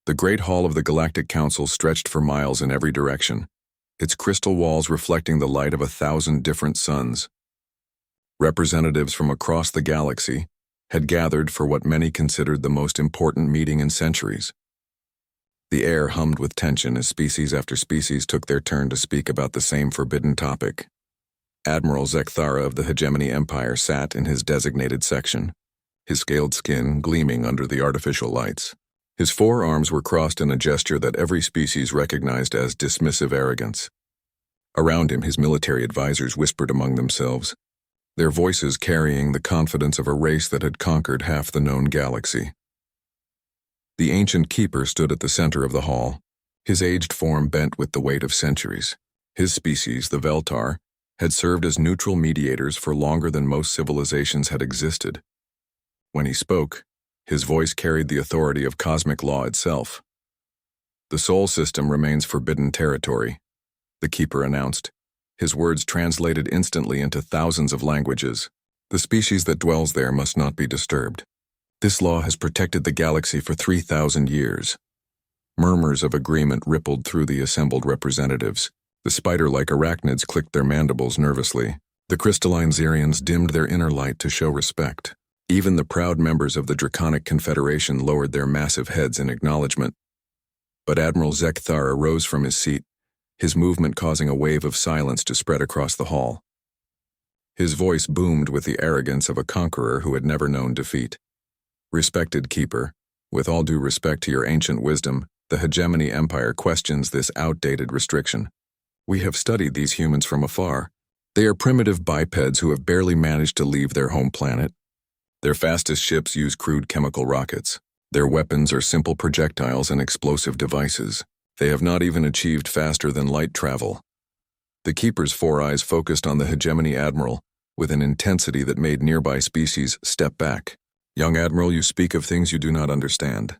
The Great Hall of the Galactic Council stretched for miles in every direction, its crystal walls reflecting the light of 1,000 different suns. Representatives from across the galaxy had gathered for what many considered the most important meeting in centuries. The air hummed with tension as species after species took their turn to speak about the same forbidden topic. Admiral Zekthara of the Hegemony Empire sat in his designated section, his scaled skin gleaming under the artificial lights. His forearms were crossed in a gesture that every species recognized as dismissive arrogance. Around him, his military advisors whispered among themselves, their voices carrying the confidence of a race that had conquered half the known galaxy. The ancient keeper stood at the center of the hall, his aged form bent with the weight of centuries. His species, the Veltar, had served as neutral mediators for longer than most civilizations had existed. When he spoke, his voice carried the authority of cosmic law itself. The Sol system remains forbidden territory, the keeper announced, his words translated instantly into thousands of languages. The species that dwells there must not be disturbed. This law has protected the galaxy for 3,000 years. Murmurs of agreement rippled through the assembled representatives. The spider-like arachnids clicked their mandibles nervously. The crystalline Xerians dimmed their inner light to show respect. Even the proud members of the Draconic Confederation lowered their massive heads in acknowledgement. But Admiral Zekthara rose from his seat, his movement causing a wave of silence to spread across the hall. His voice boomed with the arrogance of a conqueror who had never known defeat. Respected Keeper, with all due respect to your ancient wisdom, the Hegemony Empire questions this outdated restriction. We have studied these humans from afar. They are primitive bipeds who have barely managed to leave their home planet. Their fastest ships use crude chemical rockets. Their weapons are simple projectiles and explosive devices. They have not even achieved faster than light travel. The Keeper's four eyes focused on the Hegemony Admiral with an intensity that made nearby species step back. Young Admiral, you speak of things you do not understand.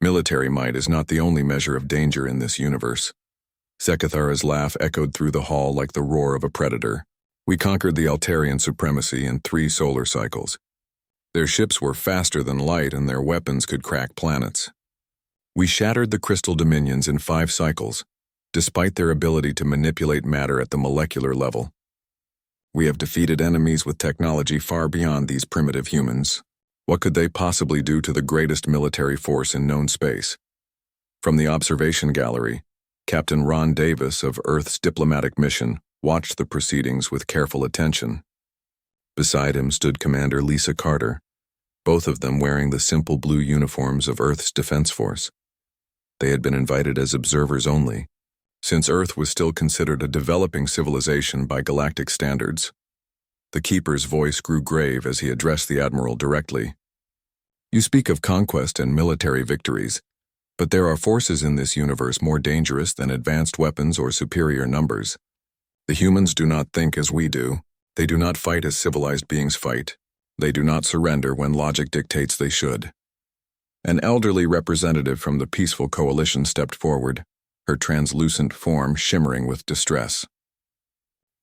Military might is not the only measure of danger in this universe. Zekthara's laugh echoed through the hall like the roar of a predator. We conquered the Altarian supremacy in 3 solar cycles. Their ships were faster than light and their weapons could crack planets. We shattered the crystal dominions in 5 cycles, despite their ability to manipulate matter at the molecular level. We have defeated enemies with technology far beyond these primitive humans. What could they possibly do to the greatest military force in known space? From the observation gallery, Captain Ron Davis of Earth's diplomatic mission watched the proceedings with careful attention. Beside him stood Commander Lisa Carter, both of them wearing the simple blue uniforms of Earth's Defense Force. They had been invited as observers only, since Earth was still considered a developing civilization by galactic standards. The Keeper's voice grew grave as he addressed the Admiral directly. You speak of conquest and military victories, but there are forces in this universe more dangerous than advanced weapons or superior numbers. The humans do not think as we do. They do not fight as civilized beings fight. They do not surrender when logic dictates they should. An elderly representative from the peaceful coalition stepped forward, her translucent form shimmering with distress.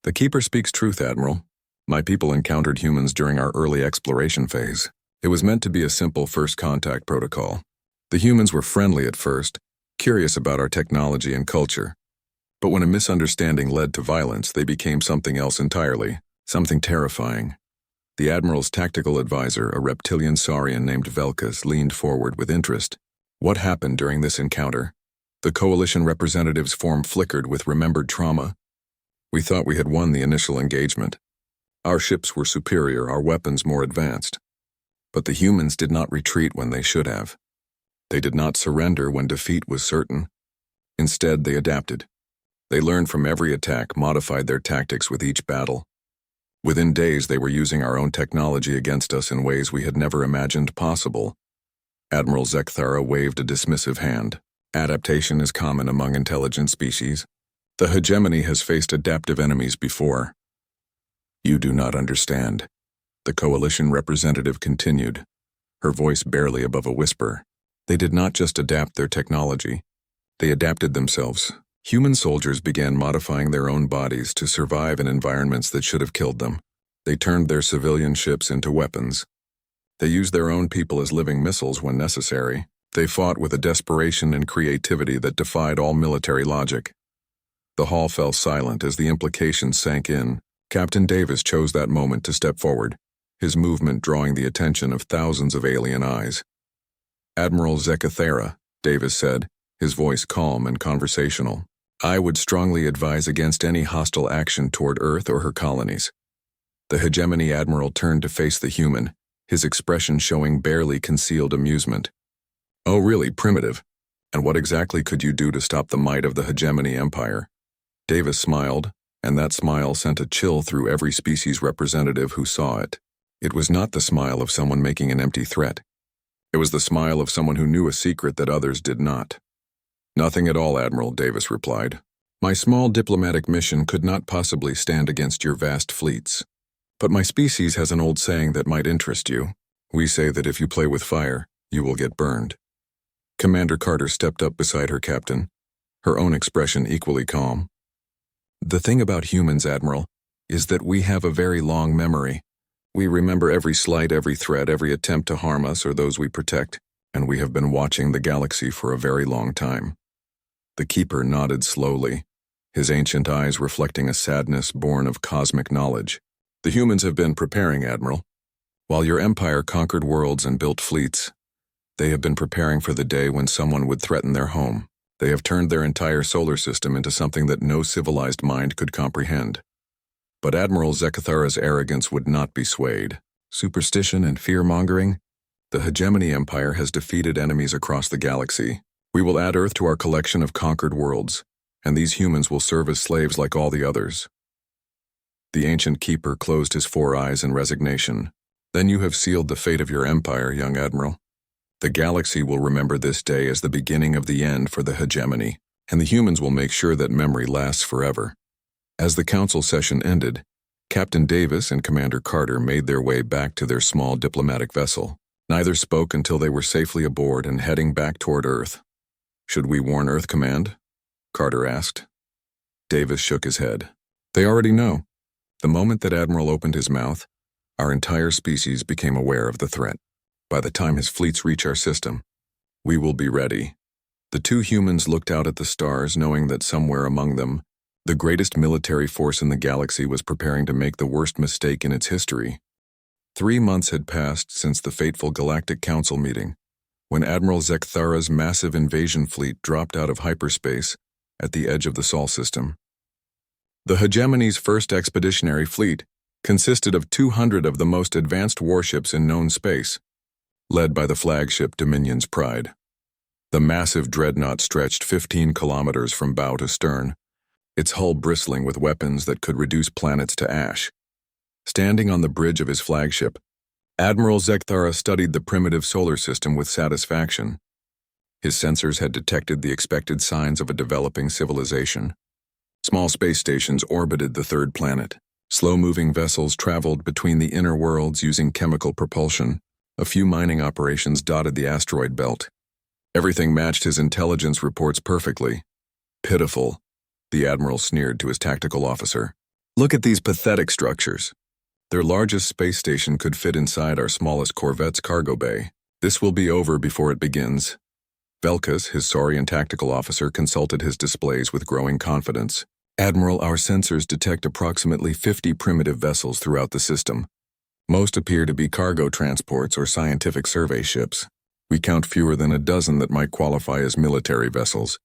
The Keeper speaks truth, Admiral. My people encountered humans during our early exploration phase. It was meant to be a simple first contact protocol. The humans were friendly at first, curious about our technology and culture. But when a misunderstanding led to violence, they became something else entirely. Something terrifying. The Admiral's tactical advisor, a reptilian saurian named Velkas, leaned forward with interest. What happened during this encounter? The coalition representative's form flickered with remembered trauma. We thought we had won the initial engagement. Our ships were superior, our weapons more advanced. But the humans did not retreat when they should have. They did not surrender when defeat was certain. Instead, they adapted. They learned from every attack, modified their tactics with each battle. Within days, they were using our own technology against us in ways we had never imagined possible. Admiral Zekthara waved a dismissive hand. Adaptation is common among intelligent species. The hegemony has faced adaptive enemies before. You do not understand. The coalition representative continued, her voice barely above a whisper. They did not just adapt their technology. They adapted themselves. Human soldiers began modifying their own bodies to survive in environments that should have killed them. They turned their civilian ships into weapons. They used their own people as living missiles when necessary. They fought with a desperation and creativity that defied all military logic. The hall fell silent as the implications sank in. Captain Davis chose that moment to step forward, his movement drawing the attention of thousands of alien eyes. "Admiral Zekathera," Davis said, his voice calm and conversational, "I would strongly advise against any hostile action toward Earth or her colonies." The hegemony admiral turned to face the human, his expression showing barely concealed amusement. "Oh, really, primitive? And what exactly could you do to stop the might of the hegemony empire?" Davis smiled, and that smile sent a chill through every species representative who saw it. It was not the smile of someone making an empty threat. It was the smile of someone who knew a secret that others did not. "Nothing at all, Admiral," Davis replied. "My small diplomatic mission could not possibly stand against your vast fleets. But my species has an old saying that might interest you. We say that if you play with fire, you will get burned." Commander Carter stepped up beside her captain, her own expression equally calm. "The thing about humans, Admiral, is that we have a very long memory. We remember every slight, every threat, every attempt to harm us or those we protect, and we have been watching the galaxy for a very long time." The Keeper nodded slowly, his ancient eyes reflecting a sadness born of cosmic knowledge. "The humans have been preparing, Admiral. While your empire conquered worlds and built fleets, they have been preparing for the day when someone would threaten their home. They have turned their entire solar system into something that no civilized mind could comprehend. But Admiral Zekathera's arrogance would not be swayed. Superstition and fear-mongering? The hegemony empire has defeated enemies across the galaxy. We will add Earth to our collection of conquered worlds, and these humans will serve as slaves like all the others." The ancient Keeper closed his four eyes in resignation. "Then you have sealed the fate of your empire, young Admiral. The galaxy will remember this day as the beginning of the end for the hegemony, and the humans will make sure that memory lasts forever." As the council session ended, Captain Davis and Commander Carter made their way back to their small diplomatic vessel. Neither spoke until they were safely aboard and heading back toward Earth. "Should we warn Earth Command?" Carter asked. Davis shook his head. "They already know." The moment that Admiral opened his mouth, our entire species became aware of the threat. "By the time his fleets reach our system, we will be ready." The two humans looked out at the stars, knowing that somewhere among them, the greatest military force in the galaxy was preparing to make the worst mistake in its history. 3 months had passed since the fateful Galactic Council meeting, when Admiral Zekathera's massive invasion fleet dropped out of hyperspace at the edge of the Sol system. The hegemony's first expeditionary fleet consisted of 200 of the most advanced warships in known space, led by the flagship Dominion's Pride. The massive dreadnought stretched 15 kilometers from bow to stern, its hull bristling with weapons that could reduce planets to ash. Standing on the bridge of his flagship, Admiral Zekathera studied the primitive solar system with satisfaction. His sensors had detected the expected signs of a developing civilization. Small space stations orbited the third planet. Slow-moving vessels traveled between the inner worlds using chemical propulsion. A few mining operations dotted the asteroid belt. Everything matched his intelligence reports perfectly. "Pitiful," the Admiral sneered to his tactical officer. "Look at these pathetic structures. Their largest space station could fit inside our smallest corvette's cargo bay. This will be over before it begins." Velkas, his Saurian tactical officer, consulted his displays with growing confidence. "Admiral, our sensors detect approximately 50 primitive vessels throughout the system. Most appear to be cargo transports or scientific survey ships. We count fewer than a dozen that might qualify as military vessels,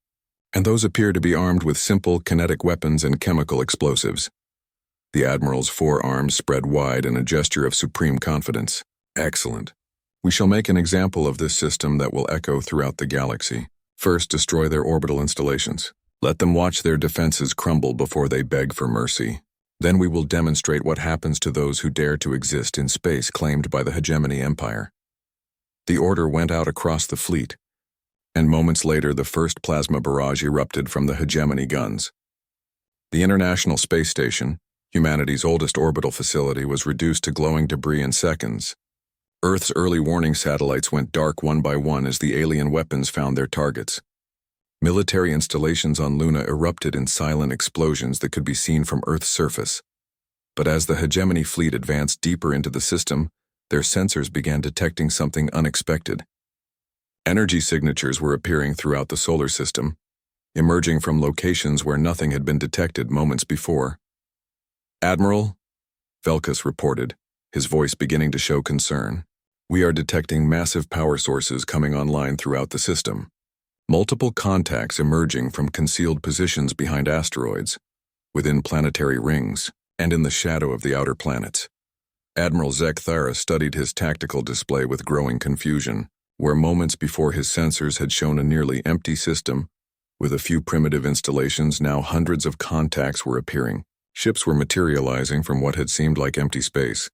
and those appear to be armed with simple kinetic weapons and chemical explosives." The Admiral's forearms spread wide in a gesture of supreme confidence. "Excellent. We shall make an example of this system that will echo throughout the galaxy. First, destroy their orbital installations. Let them watch their defenses crumble before they beg for mercy. Then we will demonstrate what happens to those who dare to exist in space claimed by the hegemony empire." The order went out across the fleet, and moments later the first plasma barrage erupted from the hegemony guns. The International Space Station, humanity's oldest orbital facility, was reduced to glowing debris in seconds. Earth's early warning satellites went dark one by one as the alien weapons found their targets. Military installations on Luna erupted in silent explosions that could be seen from Earth's surface. But as the hegemony fleet advanced deeper into the system, their sensors began detecting something unexpected. Energy signatures were appearing throughout the solar system, emerging from locations where nothing had been detected moments before. "Admiral," Velkus reported, his voice beginning to show concern. "We are detecting massive power sources coming online throughout the system. Multiple contacts emerging from concealed positions behind asteroids, within planetary rings, and in the shadow of the outer planets." Admiral Zekthara studied his tactical display with growing confusion, where moments before his sensors had shown a nearly empty system. With a few primitive installations, now hundreds of contacts were appearing. Ships were materializing from what had seemed like empty space.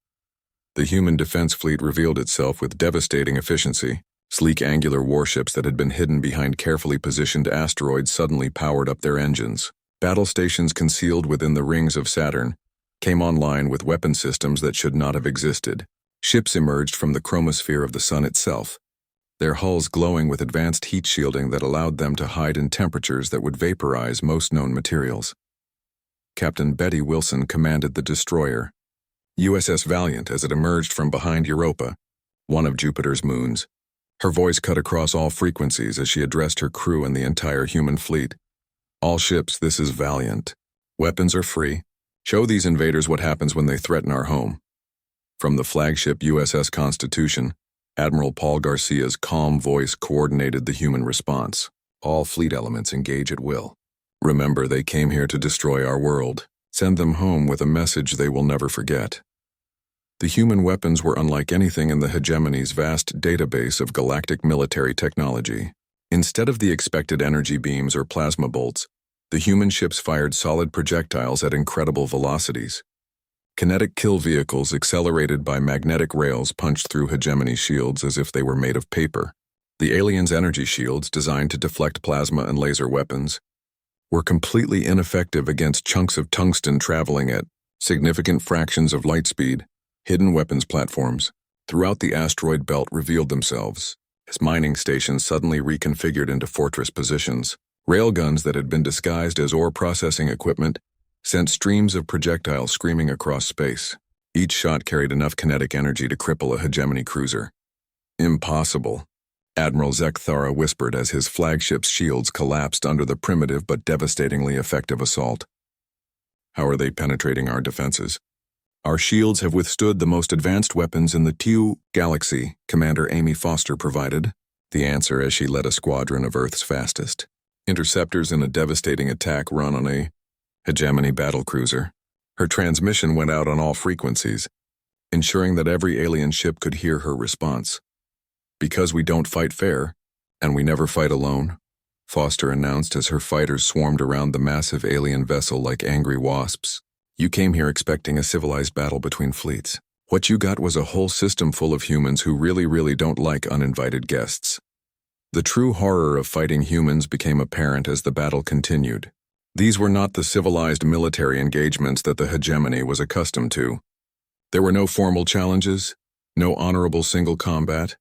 The human defense fleet revealed itself with devastating efficiency. Sleek angular warships that had been hidden behind carefully positioned asteroids suddenly powered up their engines. Battle stations concealed within the rings of Saturn came online with weapon systems that should not have existed. Ships emerged from the chromosphere of the sun itself, their hulls glowing with advanced heat shielding that allowed them to hide in temperatures that would vaporize most known materials. Captain Betty Wilson commanded the destroyer, USS Valiant, as it emerged from behind Europa, one of Jupiter's moons. Her voice cut across all frequencies as she addressed her crew and the entire human fleet. "All ships, this is Valiant. Weapons are free. Show these invaders what happens when they threaten our home." From the flagship USS Constitution, Admiral Paul Garcia's calm voice coordinated the human response. "All fleet elements engage at will. Remember, they came here to destroy our world. Send them home with a message they will never forget." The human weapons were unlike anything in the hegemony's vast database of galactic military technology. Instead of the expected energy beams or plasma bolts, the human ships fired solid projectiles at incredible velocities. Kinetic kill vehicles accelerated by magnetic rails punched through hegemony shields as if they were made of paper. The aliens' energy shields, designed to deflect plasma and laser weapons, were completely ineffective against chunks of tungsten traveling at significant fractions of light speed. Hidden weapons platforms throughout the asteroid belt revealed themselves as mining stations suddenly reconfigured into fortress positions. Railguns that had been disguised as ore processing equipment sent streams of projectiles screaming across space. Each shot carried enough kinetic energy to cripple a hegemony cruiser. "Impossible," Admiral Zekthara whispered as his flagship's shields collapsed under the primitive but devastatingly effective assault. "How are they penetrating our defenses?" "Our shields have withstood the most advanced weapons in the TU galaxy," Commander Amy Foster provided, the answer as she led a squadron of Earth's fastest interceptors in a devastating attack run on a hegemony battlecruiser. Her transmission went out on all frequencies, ensuring that every alien ship could hear her response. "Because we don't fight fair, and we never fight alone," Foster announced as her fighters swarmed around the massive alien vessel like angry wasps. "You came here expecting a civilized battle between fleets. What you got was a whole system full of humans who really don't like uninvited guests." The true horror of fighting humans became apparent as the battle continued. These were not the civilized military engagements that the hegemony was accustomed to. There were no formal challenges, no honorable single combat,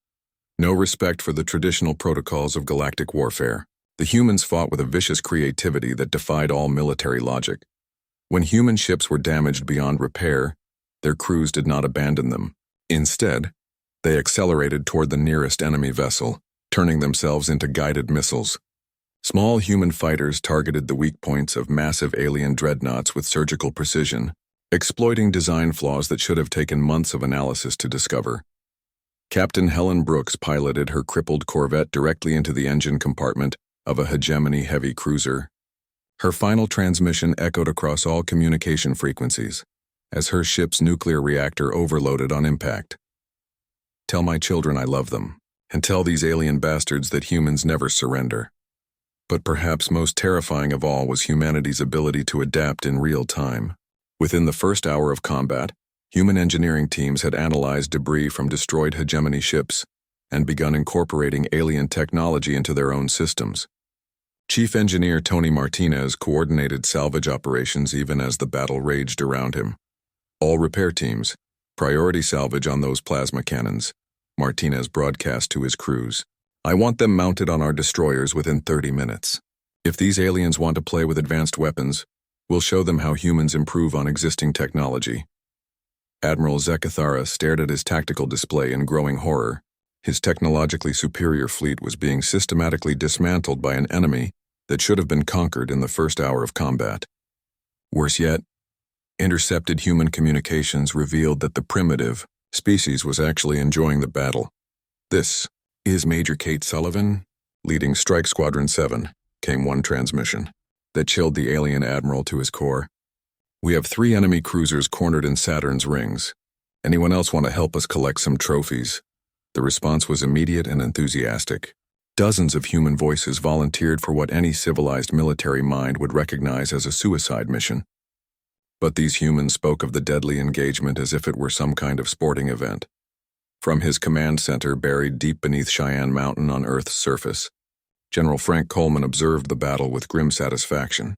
no respect for the traditional protocols of galactic warfare. The humans fought with a vicious creativity that defied all military logic. When human ships were damaged beyond repair, their crews did not abandon them. Instead, they accelerated toward the nearest enemy vessel, turning themselves into guided missiles. Small human fighters targeted the weak points of massive alien dreadnoughts with surgical precision, exploiting design flaws that should have taken months of analysis to discover. Captain Helen Brooks piloted her crippled corvette directly into the engine compartment of a hegemony heavy cruiser. Her final transmission echoed across all communication frequencies as her ship's nuclear reactor overloaded on impact. "Tell my children I love them, and tell these alien bastards that humans never surrender." But perhaps most terrifying of all was humanity's ability to adapt in real time. Within the first hour of combat, human engineering teams had analyzed debris from destroyed hegemony ships and begun incorporating alien technology into their own systems. Chief Engineer Tony Martinez coordinated salvage operations even as the battle raged around him. "All repair teams, priority salvage on those plasma cannons," Martinez broadcast to his crews. "I want them mounted on our destroyers within 30 minutes. If these aliens want to play with advanced weapons, we'll show them how humans improve on existing technology." Admiral Zekthara stared at his tactical display in growing horror. His technologically superior fleet was being systematically dismantled by an enemy that should have been conquered in the first hour of combat. Worse yet, intercepted human communications revealed that the primitive species was actually enjoying the battle. "This is Major Kate Sullivan, leading Strike Squadron 7, came one transmission that chilled the alien admiral to his core. "We have 3 enemy cruisers cornered in Saturn's rings. Anyone else want to help us collect some trophies?" The response was immediate and enthusiastic. Dozens of human voices volunteered for what any civilized military mind would recognize as a suicide mission. But these humans spoke of the deadly engagement as if it were some kind of sporting event. From his command center buried deep beneath Cheyenne Mountain on Earth's surface, General Frank Coleman observed the battle with grim satisfaction.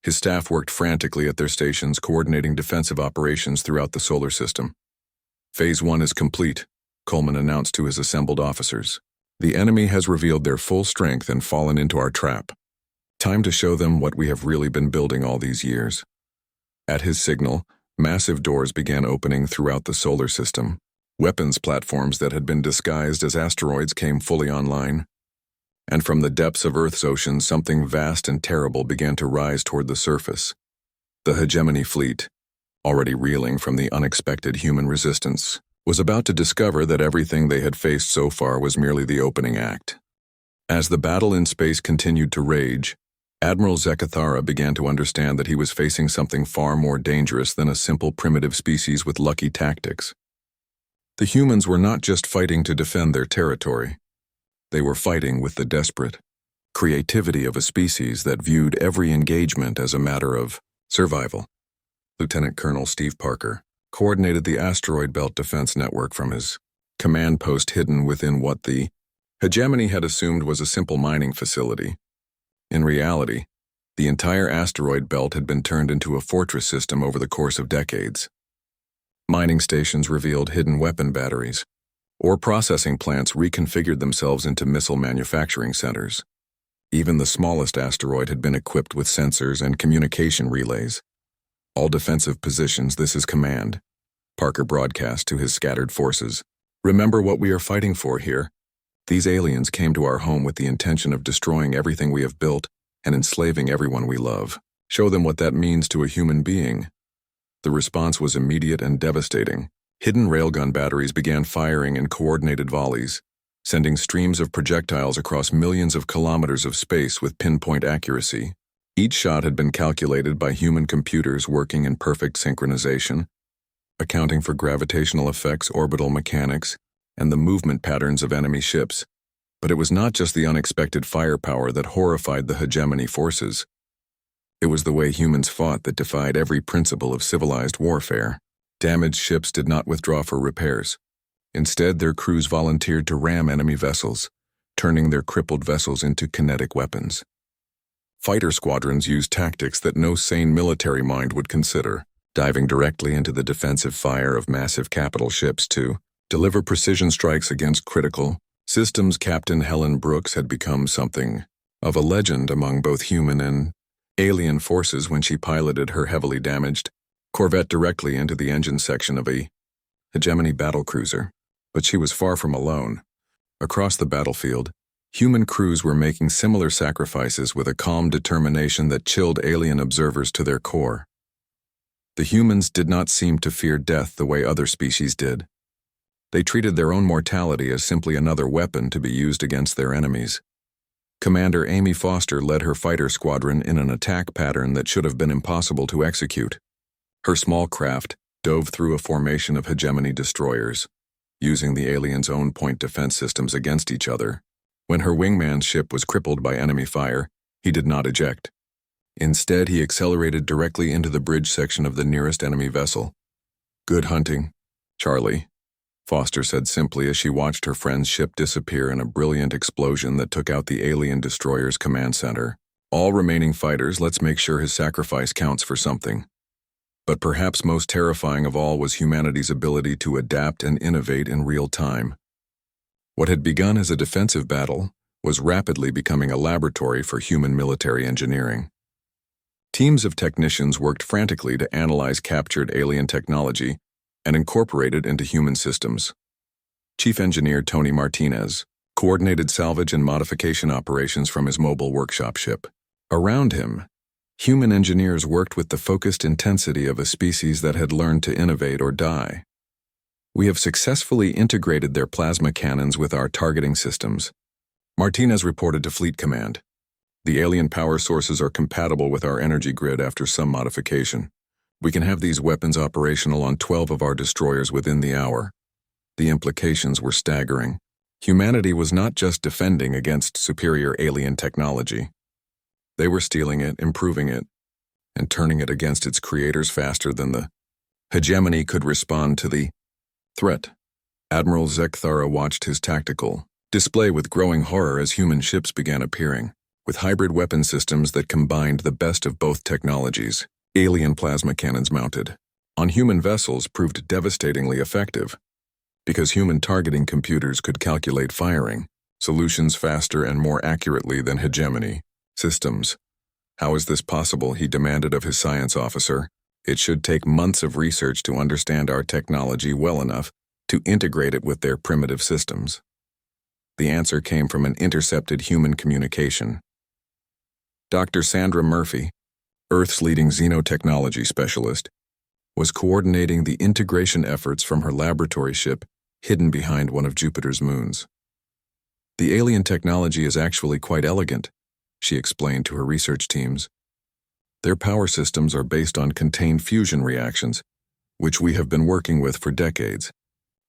His staff worked frantically at their stations coordinating defensive operations throughout the solar system. "Phase 1 is complete," Coleman announced to his assembled officers. "The enemy has revealed their full strength and fallen into our trap. Time to show them what we have really been building all these years." At his signal, massive doors began opening throughout the solar system. Weapons platforms that had been disguised as asteroids came fully online. And from the depths of Earth's ocean, something vast and terrible began to rise toward the surface. The hegemony fleet, already reeling from the unexpected human resistance, was about to discover that everything they had faced so far was merely the opening act. As the battle in space continued to rage, Admiral Zekathara began to understand that he was facing something far more dangerous than a simple primitive species with lucky tactics. The humans were not just fighting to defend their territory. They were fighting with the desperate creativity of a species that viewed every engagement as a matter of survival. Lieutenant Colonel Steve Parker coordinated the asteroid belt defense network from his command post hidden within what the hegemony had assumed was a simple mining facility. In reality, the entire asteroid belt had been turned into a fortress system over the course of decades. Mining stations revealed hidden weapon batteries, or processing plants reconfigured themselves into missile manufacturing centers. Even the smallest asteroid had been equipped with sensors and communication relays. "All defensive positions, this is command," Parker broadcast to his scattered forces. "Remember what we are fighting for here. These aliens came to our home with the intention of destroying everything we have built and enslaving everyone we love. Show them what that means to a human being." The response was immediate and devastating. Hidden railgun batteries began firing in coordinated volleys, sending streams of projectiles across millions of kilometers of space with pinpoint accuracy. Each shot had been calculated by human computers working in perfect synchronization, accounting for gravitational effects, orbital mechanics, and the movement patterns of enemy ships. But it was not just the unexpected firepower that horrified the hegemony forces. It was the way humans fought that defied every principle of civilized warfare. Damaged ships did not withdraw for repairs. Instead, their crews volunteered to ram enemy vessels, turning their crippled vessels into kinetic weapons. Fighter squadrons used tactics that no sane military mind would consider, diving directly into the defensive fire of massive capital ships to deliver precision strikes against critical systems. Captain Helen Brooks had become something of a legend among both human and alien forces when she piloted her heavily damaged corvette directly into the engine section of a hegemony battlecruiser. But she was far from alone. Across the battlefield, human crews were making similar sacrifices with a calm determination that chilled alien observers to their core. The humans did not seem to fear death the way other species did. They treated their own mortality as simply another weapon to be used against their enemies. Commander Amy Foster led her fighter squadron in an attack pattern that should have been impossible to execute. Her small craft dove through a formation of hegemony destroyers, using the aliens' own point defense systems against each other. When her wingman's ship was crippled by enemy fire, he did not eject. Instead, he accelerated directly into the bridge section of the nearest enemy vessel. "Good hunting, Charlie," Foster said simply as she watched her friend's ship disappear in a brilliant explosion that took out the alien destroyer's command center. "All remaining fighters, let's make sure his sacrifice counts for something." But perhaps most terrifying of all was humanity's ability to adapt and innovate in real time. What had begun as a defensive battle was rapidly becoming a laboratory for human military engineering. Teams of technicians worked frantically to analyze captured alien technology and incorporate it into human systems. Chief Engineer Tony Martinez coordinated salvage and modification operations from his mobile workshop ship. Around him, human engineers worked with the focused intensity of a species that had learned to innovate or die. We have successfully integrated their plasma cannons with our targeting systems, Martinez reported to Fleet Command. The alien power sources are compatible with our energy grid after some modification. We can have these weapons operational on 12 of our destroyers within the hour. The implications were staggering. Humanity was not just defending against superior alien technology. They were stealing it, improving it, and turning it against its creators faster than the hegemony could respond to the threat. Admiral Zekthara watched his tactical display with growing horror as human ships began appearing, with hybrid weapon systems that combined the best of both technologies. Alien plasma cannons mounted on human vessels proved devastatingly effective, because human targeting computers could calculate firing solutions faster and more accurately than hegemony systems. How is this possible? He demanded of his science officer. It should take months of research to understand our technology well enough to integrate it with their primitive systems. The answer came from an intercepted human communication. Dr. Sandra Murphy, Earth's leading xenotechnology specialist, was coordinating the integration efforts from her laboratory ship hidden behind one of Jupiter's moons. The alien technology is actually quite elegant, she explained to her research teams. Their power systems are based on contained fusion reactions, which we have been working with for decades.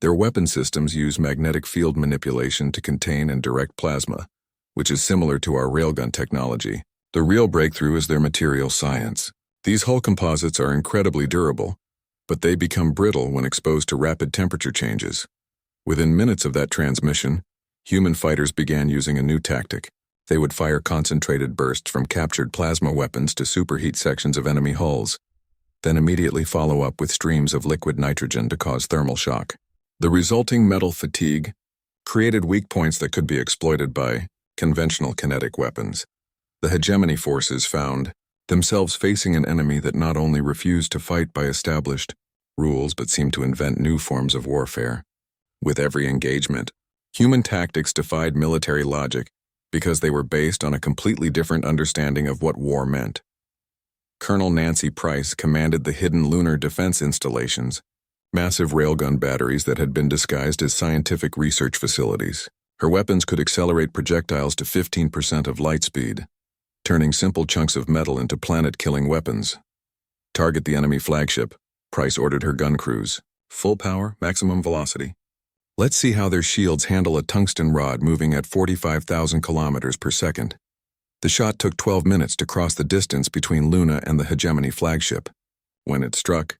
Their weapon systems use magnetic field manipulation to contain and direct plasma, which is similar to our railgun technology. The real breakthrough is their material science. These hull composites are incredibly durable, but they become brittle when exposed to rapid temperature changes. Within minutes of that transmission, human fighters began using a new tactic. They would fire concentrated bursts from captured plasma weapons to superheat sections of enemy hulls, then immediately follow up with streams of liquid nitrogen to cause thermal shock. The resulting metal fatigue created weak points that could be exploited by conventional kinetic weapons. The hegemony forces found themselves facing an enemy that not only refused to fight by established rules but seemed to invent new forms of warfare. With every engagement, human tactics defied military logic because they were based on a completely different understanding of what war meant. Colonel Nancy Price commanded the hidden lunar defense installations, massive railgun batteries that had been disguised as scientific research facilities. Her weapons could accelerate projectiles to 15% of light speed, turning simple chunks of metal into planet-killing weapons. Target the enemy flagship, Price ordered her gun crews. Full power, maximum velocity. Let's see how their shields handle a tungsten rod moving at 45,000 kilometers per second. The shot took 12 minutes to cross the distance between Luna and the hegemony flagship. When it struck,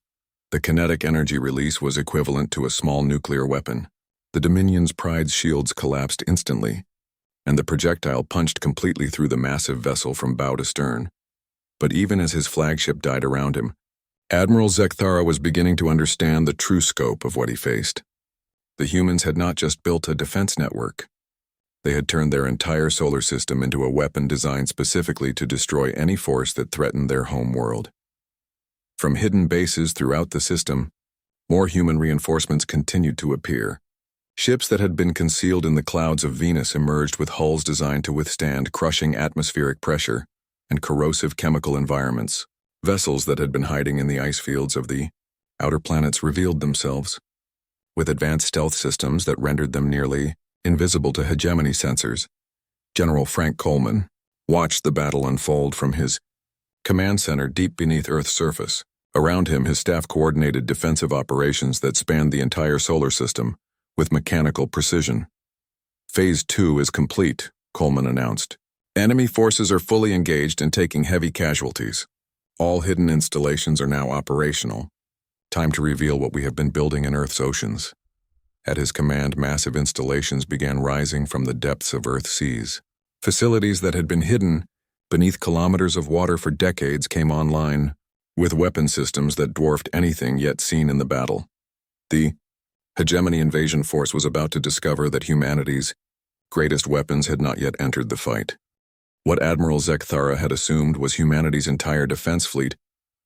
the kinetic energy release was equivalent to a small nuclear weapon. The Dominion's Pride's shields collapsed instantly, and the projectile punched completely through the massive vessel from bow to stern. But even as his flagship died around him, Admiral Zekthara was beginning to understand the true scope of what he faced. The humans had not just built a defense network. They had turned their entire solar system into a weapon designed specifically to destroy any force that threatened their home world. From hidden bases throughout the system, more human reinforcements continued to appear. Ships that had been concealed in the clouds of Venus emerged with hulls designed to withstand crushing atmospheric pressure and corrosive chemical environments. Vessels that had been hiding in the ice fields of the outer planets revealed themselves, with advanced stealth systems that rendered them nearly invisible to hegemony sensors. General Frank Coleman watched the battle unfold from his command center deep beneath Earth's surface. Around him, his staff coordinated defensive operations that spanned the entire solar system with mechanical precision. Phase 2 is complete, Coleman announced. Enemy forces are fully engaged and taking heavy casualties. All hidden installations are now operational. Time to reveal what we have been building in Earth's oceans. At his command, massive installations began rising from the depths of Earth's seas. Facilities that had been hidden beneath kilometers of water for decades came online, with weapon systems that dwarfed anything yet seen in the battle. The hegemony invasion force was about to discover that humanity's greatest weapons had not yet entered the fight. What Admiral Zekthara had assumed was humanity's entire defense fleet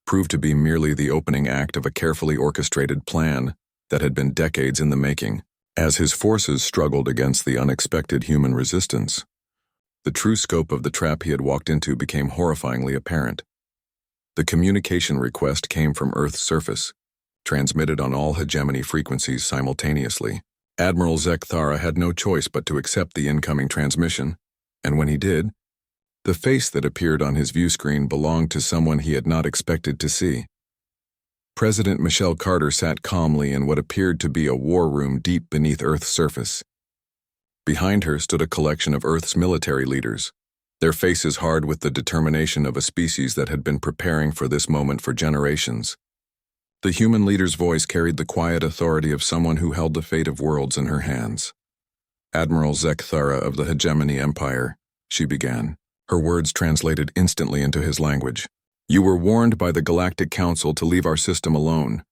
proved to be merely the opening act of a carefully orchestrated plan that had been decades in the making. As his forces struggled against the unexpected human resistance, the true scope of the trap he had walked into became horrifyingly apparent. The communication request came from Earth's surface, transmitted on all hegemony frequencies simultaneously. Admiral Zekthara had no choice but to accept the incoming transmission, and when he did, the face that appeared on his view screen belonged to someone he had not expected to see. President Michelle Carter sat calmly in what appeared to be a war room deep beneath Earth's surface. Behind her stood a collection of Earth's military leaders, their faces hard with the determination of a species that had been preparing for this moment for generations. The human leader's voice carried the quiet authority of someone who held the fate of worlds in her hands. Admiral Zekthara of the Hegemony Empire, she began, her words translated instantly into his language. You were warned by the Galactic Council to leave our system alone.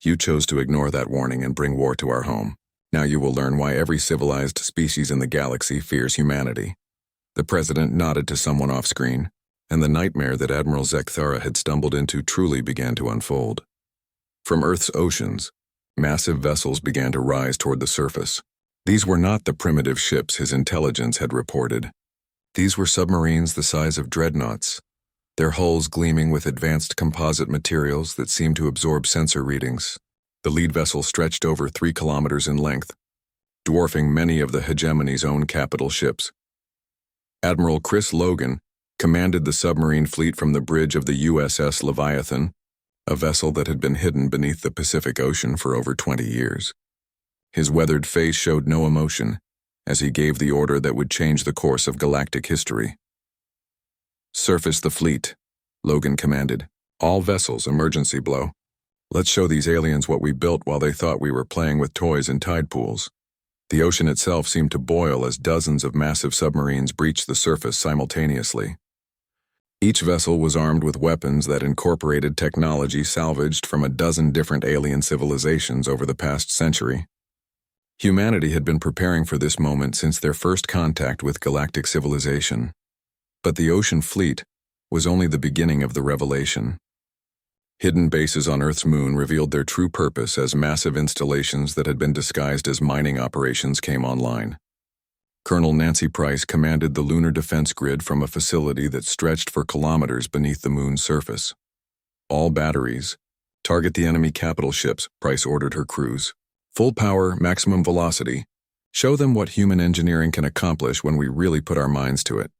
You chose to ignore that warning and bring war to our home. Now you will learn why every civilized species in the galaxy fears humanity. The president nodded to someone off-screen, and the nightmare that Admiral Zekthara had stumbled into truly began to unfold. From Earth's oceans, massive vessels began to rise toward the surface. These were not the primitive ships his intelligence had reported. These were submarines the size of dreadnoughts, their hulls gleaming with advanced composite materials that seemed to absorb sensor readings. The lead vessel stretched over 3 kilometers in length, dwarfing many of the hegemony's own capital ships. Admiral Chris Logan commanded the submarine fleet from the bridge of the USS Leviathan, a vessel that had been hidden beneath the Pacific Ocean for over 20 years. His weathered face showed no emotion as he gave the order that would change the course of galactic history. Surface the fleet, Logan commanded. All vessels, emergency blow. Let's show these aliens what we built while they thought we were playing with toys in tide pools. The ocean itself seemed to boil as dozens of massive submarines breached the surface simultaneously. Each vessel was armed with weapons that incorporated technology salvaged from a dozen different alien civilizations over the past century. Humanity had been preparing for this moment since their first contact with galactic civilization. But the ocean fleet was only the beginning of the revelation. Hidden bases on Earth's moon revealed their true purpose as massive installations that had been disguised as mining operations came online. Colonel Nancy Price commanded the lunar defense grid from a facility that stretched for kilometers beneath the moon's surface. All batteries. Target the enemy capital ships, Price ordered her crews. Full power, maximum velocity. Show them what human engineering can accomplish when we really put our minds to it.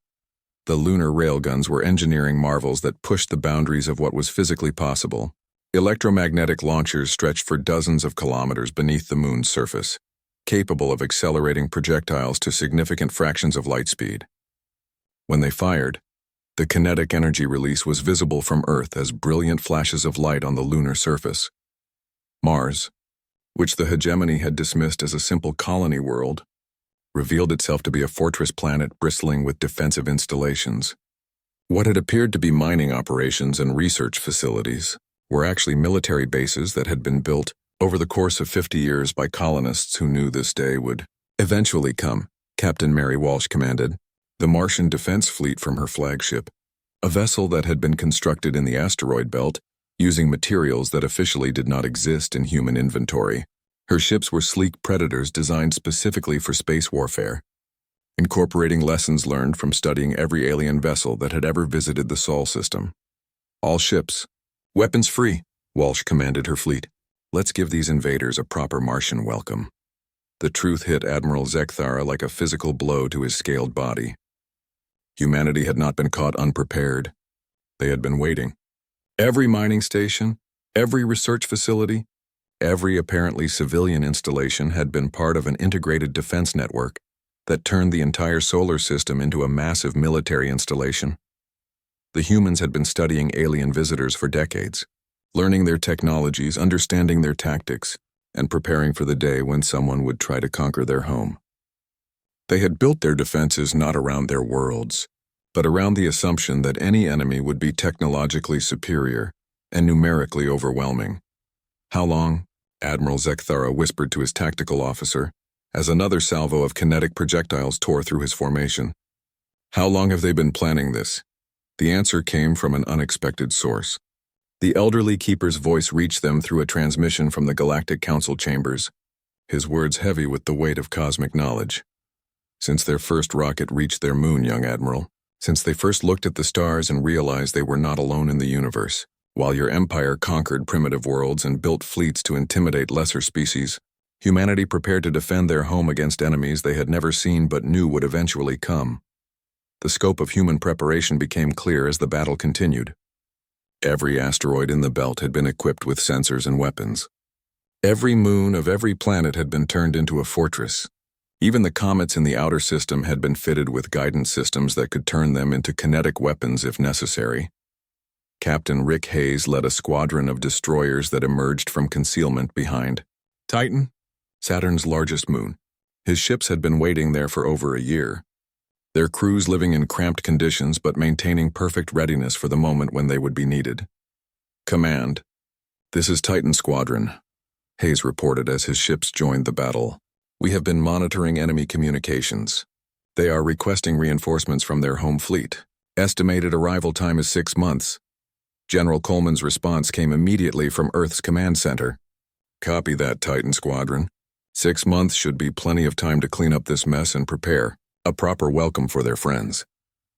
The lunar railguns were engineering marvels that pushed the boundaries of what was physically possible. Electromagnetic launchers stretched for dozens of kilometers beneath the moon's surface, capable of accelerating projectiles to significant fractions of light speed. When they fired, the kinetic energy release was visible from Earth as brilliant flashes of light on the lunar surface. Mars, which the hegemony had dismissed as a simple colony world, revealed itself to be a fortress planet bristling with defensive installations. What had appeared to be mining operations and research facilities were actually military bases that had been built over the course of 50 years by colonists who knew this day would eventually come, Captain Mary Walsh commanded. The Martian Defense Fleet from her flagship, a vessel that had been constructed in the asteroid belt using materials that officially did not exist in human inventory. Her ships were sleek predators designed specifically for space warfare, incorporating lessons learned from studying every alien vessel that had ever visited the Sol system. All ships, weapons free, Walsh commanded her fleet. Let's give these invaders a proper Martian welcome. The truth hit Admiral Zekthara like a physical blow to his scaled body. Humanity had not been caught unprepared. They had been waiting. Every mining station, every research facility, every apparently civilian installation had been part of an integrated defense network that turned the entire solar system into a massive military installation. The humans had been studying alien visitors for decades, learning their technologies, understanding their tactics, and preparing for the day when someone would try to conquer their home. They had built their defenses not around their worlds, but around the assumption that any enemy would be technologically superior and numerically overwhelming. How long? Admiral Zekthara whispered to his tactical officer as another salvo of kinetic projectiles tore through his formation. How long have they been planning this? The answer came from an unexpected source. The elderly keeper's voice reached them through a transmission from the Galactic Council chambers. his words heavy with the weight of cosmic knowledge. "Since their first rocket reached their moon, young Admiral, since they first looked at the stars and realized they were not alone in the universe, while your empire conquered primitive worlds and built fleets to intimidate lesser species, humanity prepared to defend their home against enemies they had never seen but knew would eventually come. The scope of human preparation became clear as the battle continued. Every asteroid in the belt had been equipped with sensors and weapons. Every moon of every planet had been turned into a fortress. Even the comets in the outer system had been fitted with guidance systems that could turn them into kinetic weapons if necessary. Captain Rick Hayes led a squadron of destroyers that emerged from concealment behind Titan, Saturn's largest moon. His ships had been waiting there for over a year, their crews living in cramped conditions but maintaining perfect readiness for the moment when they would be needed. "Command, this is Titan Squadron," Hayes reported as his ships joined the battle. "We have been monitoring enemy communications. They are requesting reinforcements from their home fleet. Estimated arrival time is 6 months. General Coleman's response came immediately from Earth's command center. Copy that, Titan Squadron. 6 months should be plenty of time to clean up this mess and prepare a proper welcome for their friends."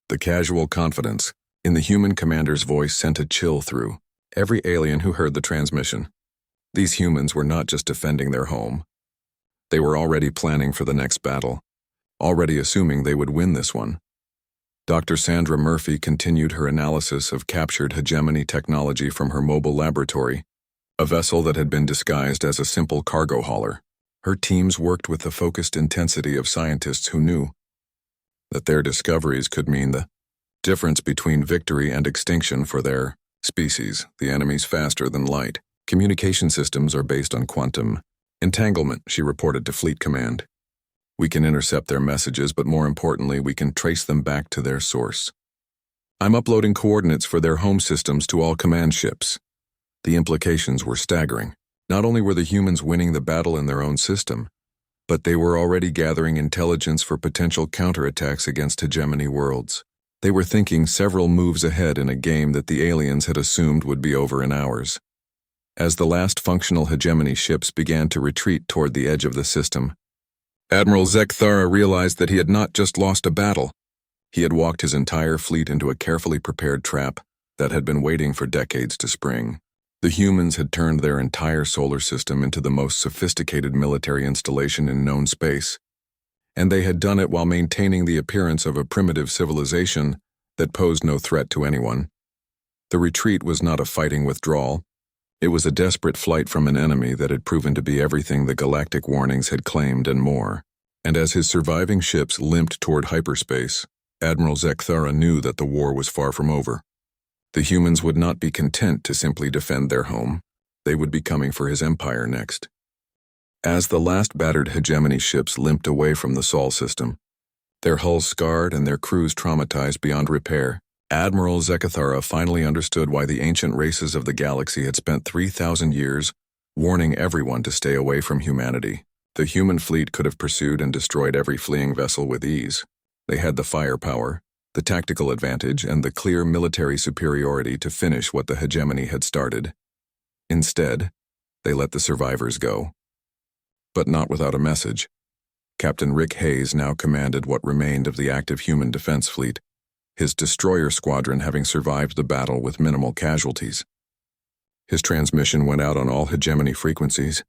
The casual confidence in the human commander's voice sent a chill through every alien who heard the transmission. These humans were not just defending their home. They were already planning for the next battle, already assuming they would win this one. Dr. Sandra Murphy continued her analysis of captured hegemony technology from her mobile laboratory, a vessel that had been disguised as a simple cargo hauler. Her teams worked with the focused intensity of scientists who knew that their discoveries could mean the difference between victory and extinction for their species. The enemy's faster than light. Communication systems are based on quantum entanglement, she reported to Fleet Command. "We can intercept their messages, but more importantly, we can trace them back to their source. I'm uploading coordinates for their home systems to all command ships." The implications were staggering. Not only were the humans winning the battle in their own system, but they were already gathering intelligence for potential counterattacks against hegemony worlds. They were thinking several moves ahead in a game that the aliens had assumed would be over in hours. As the last functional hegemony ships began to retreat toward the edge of the system, Admiral Zekthara realized that he had not just lost a battle. He had walked his entire fleet into a carefully prepared trap that had been waiting for decades to spring. The humans had turned their entire solar system into the most sophisticated military installation in known space, and they had done it while maintaining the appearance of a primitive civilization that posed no threat to anyone. The retreat was not a fighting withdrawal. It was a desperate flight from an enemy that had proven to be everything the galactic warnings had claimed and more. And as his surviving ships limped toward hyperspace, Admiral Zekthara knew that the war was far from over. The humans would not be content to simply defend their home. They would be coming for his empire next. As the last battered hegemony ships limped away from the Sol system, their hulls scarred and their crews traumatized beyond repair, Admiral Zekthara finally understood why the ancient races of the galaxy had spent 3,000 years warning everyone to stay away from humanity. The human fleet could have pursued and destroyed every fleeing vessel with ease. They had the firepower, the tactical advantage, and the clear military superiority to finish what the hegemony had started. Instead, they let the survivors go. But not without a message. Captain Rick Hayes now commanded what remained of the active human defense fleet, his destroyer squadron having survived the battle with minimal casualties. His transmission went out on all hegemony frequencies,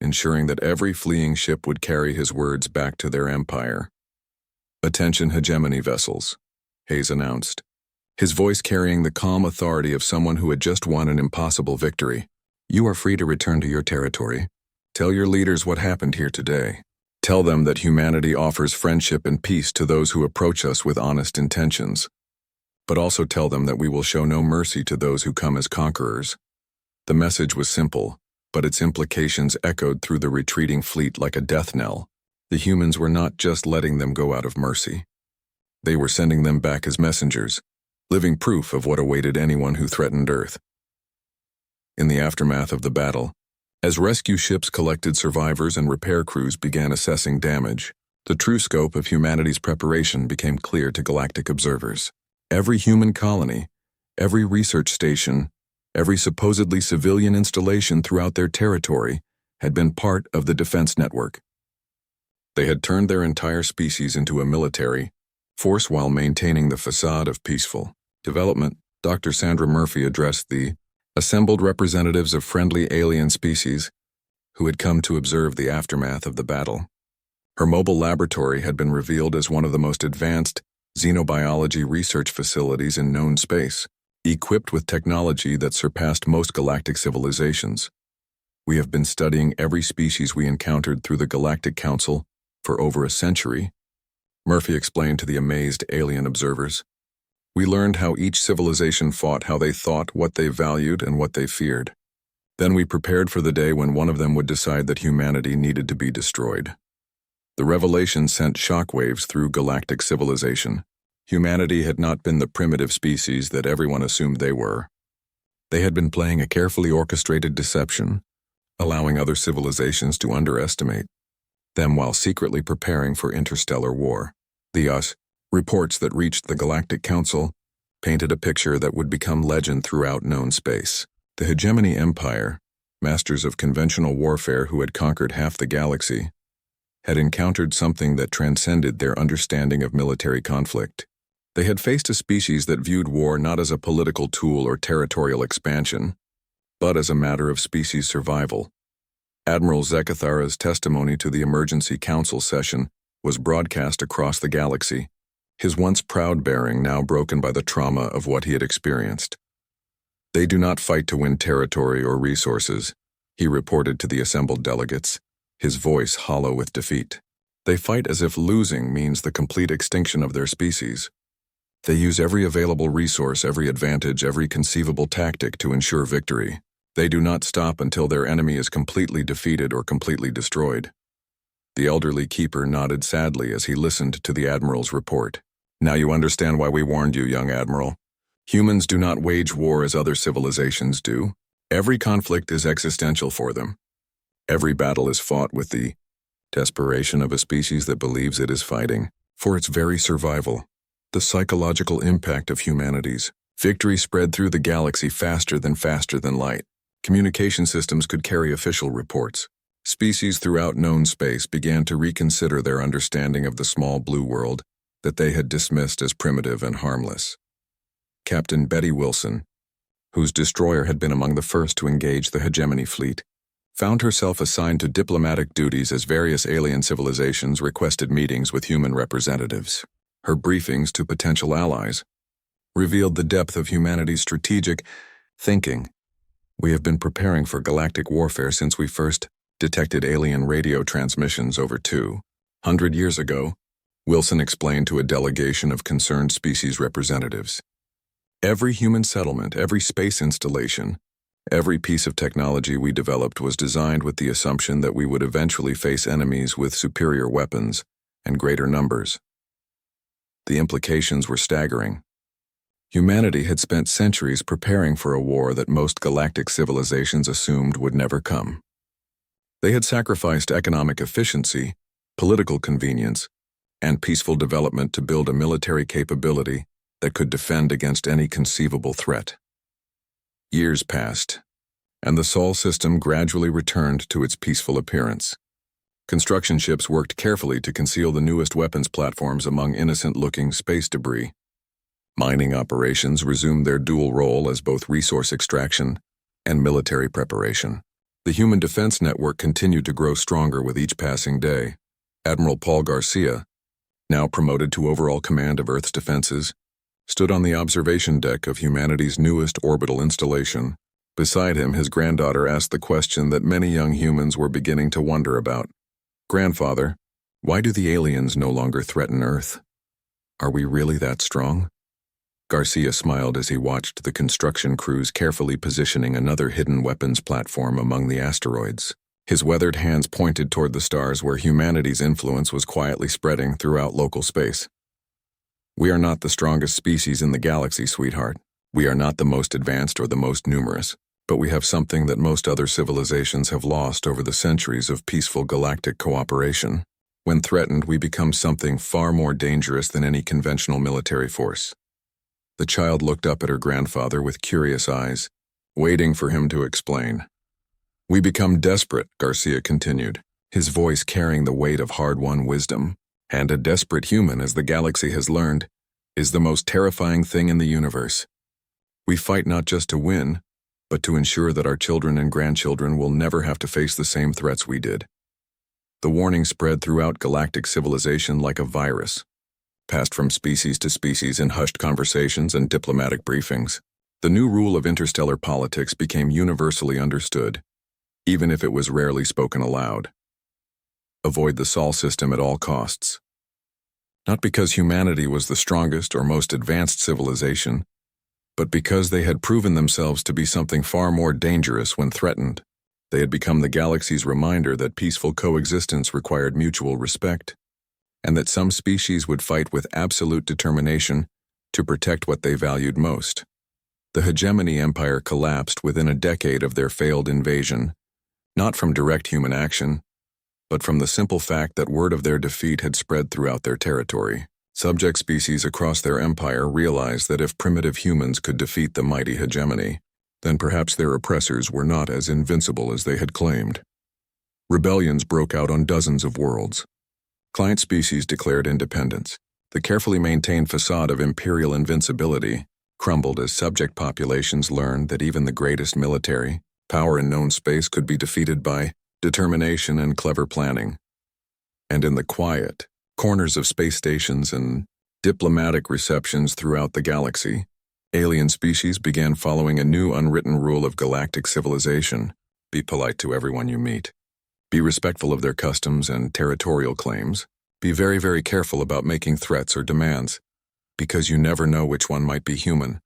ensuring that every fleeing ship would carry his words back to their empire. "Attention hegemony vessels," Hayes announced, his voice carrying the calm authority of someone who had just won an impossible victory. "You are free to return to your territory. Tell your leaders what happened here today. Tell them that humanity offers friendship and peace to those who approach us with honest intentions. But also tell them that we will show no mercy to those who come as conquerors." The message was simple, but its implications echoed through the retreating fleet like a death knell. The humans were not just letting them go out of mercy. They were sending them back as messengers, living proof of what awaited anyone who threatened Earth. In the aftermath of the battle, as rescue ships collected survivors and repair crews began assessing damage, the true scope of humanity's preparation became clear to galactic observers. Every human colony, every research station, every supposedly civilian installation throughout their territory had been part of the defense network. They had turned their entire species into a military force while maintaining the facade of peaceful development. Dr. Sandra Murphy addressed the assembled representatives of friendly alien species who had come to observe the aftermath of the battle. Her mobile laboratory had been revealed as one of the most advanced xenobiology research facilities in known space, equipped with technology that surpassed most galactic civilizations. We have been studying every species we encountered through the Galactic Council for over a century, Murphy explained to the amazed alien observers. We learned how each civilization fought, how they thought, what they valued, and what they feared. Then we prepared for the day when one of them would decide that humanity needed to be destroyed. The revelation sent shockwaves through galactic civilization. Humanity had not been the primitive species that everyone assumed they were. They had been playing a carefully orchestrated deception, allowing other civilizations to underestimate them while secretly preparing for interstellar war. The reports that reached the Galactic Council painted a picture that would become legend throughout known space. The Hegemony Empire, masters of conventional warfare who had conquered half the galaxy, had encountered something that transcended their understanding of military conflict. They had faced a species that viewed war not as a political tool or territorial expansion, but as a matter of species survival. Admiral Zekathara's testimony to the Emergency Council session was broadcast across the galaxy, his once proud bearing now broken by the trauma of what he had experienced. They do not fight to win territory or resources, he reported to the assembled delegates, his voice hollow with defeat. They fight as if losing means the complete extinction of their species. They use every available resource, every advantage, every conceivable tactic to ensure victory. They do not stop until their enemy is completely defeated or completely destroyed. The elderly keeper nodded sadly as he listened to the Admiral's report. Now you understand why we warned you, young Admiral. Humans do not wage war as other civilizations do. Every conflict is existential for them. Every battle is fought with the desperation of a species that believes it is fighting for its very survival. The psychological impact of humanity's victory spread through the galaxy faster than light. Communication systems could carry official reports. Species throughout known space began to reconsider their understanding of the small blue world that they had dismissed as primitive and harmless. Captain Betty Wilson, whose destroyer had been among the first to engage the hegemony fleet, found herself assigned to diplomatic duties as various alien civilizations requested meetings with human representatives. Her briefings to potential allies revealed the depth of humanity's strategic thinking. We have been preparing for galactic warfare since we first detected alien radio transmissions over 200 years ago, Wilson explained to a delegation of concerned species representatives. Every human settlement, every space installation, every piece of technology we developed was designed with the assumption that we would eventually face enemies with superior weapons and greater numbers. The implications were staggering. Humanity had spent centuries preparing for a war that most galactic civilizations assumed would never come. They had sacrificed economic efficiency, political convenience, and peaceful development to build a military capability that could defend against any conceivable threat. Years passed, and the Sol system gradually returned to its peaceful appearance. Construction ships worked carefully to conceal the newest weapons platforms among innocent-looking space debris. Mining operations resumed their dual role as both resource extraction and military preparation. The human defense network continued to grow stronger with each passing day. Admiral Paul Garcia, now promoted to overall command of Earth's defenses, stood on the observation deck of humanity's newest orbital installation. Beside him, his granddaughter asked the question that many young humans were beginning to wonder about. Grandfather, why do the aliens no longer threaten Earth? Are we really that strong? Garcia smiled as he watched the construction crews carefully positioning another hidden weapons platform among the asteroids. His weathered hands pointed toward the stars where humanity's influence was quietly spreading throughout local space. We are not the strongest species in the galaxy, sweetheart. We are not the most advanced or the most numerous, but we have something that most other civilizations have lost over the centuries of peaceful galactic cooperation. When threatened, we become something far more dangerous than any conventional military force. The child looked up at her grandfather with curious eyes, waiting for him to explain. We become desperate, Garcia continued, his voice carrying the weight of hard-won wisdom. And a desperate human, as the galaxy has learned, is the most terrifying thing in the universe. We fight not just to win, but to ensure that our children and grandchildren will never have to face the same threats we did. The warning spread throughout galactic civilization like a virus, passed from species to species in hushed conversations and diplomatic briefings. The new rule of interstellar politics became universally understood, even if it was rarely spoken aloud. Avoid the Sol system at all costs. Not because humanity was the strongest or most advanced civilization, but because they had proven themselves to be something far more dangerous when threatened. They had become the galaxy's reminder that peaceful coexistence required mutual respect, and that some species would fight with absolute determination to protect what they valued most. The hegemony empire collapsed within a decade of their failed invasion, not from direct human action, but from the simple fact that word of their defeat had spread throughout their territory. Subject species across their empire realized that if primitive humans could defeat the mighty hegemony, then perhaps their oppressors were not as invincible as they had claimed. Rebellions broke out on dozens of worlds. Client species declared independence. The carefully maintained facade of imperial invincibility crumbled as subject populations learned that even the greatest military power in known space could be defeated by determination and clever planning. And in the quiet corners of space stations and diplomatic receptions throughout the galaxy, alien species began following a new unwritten rule of galactic civilization: be polite to everyone you meet. Be respectful of their customs and territorial claims. Be very, very careful about making threats or demands, because you never know which one might be human,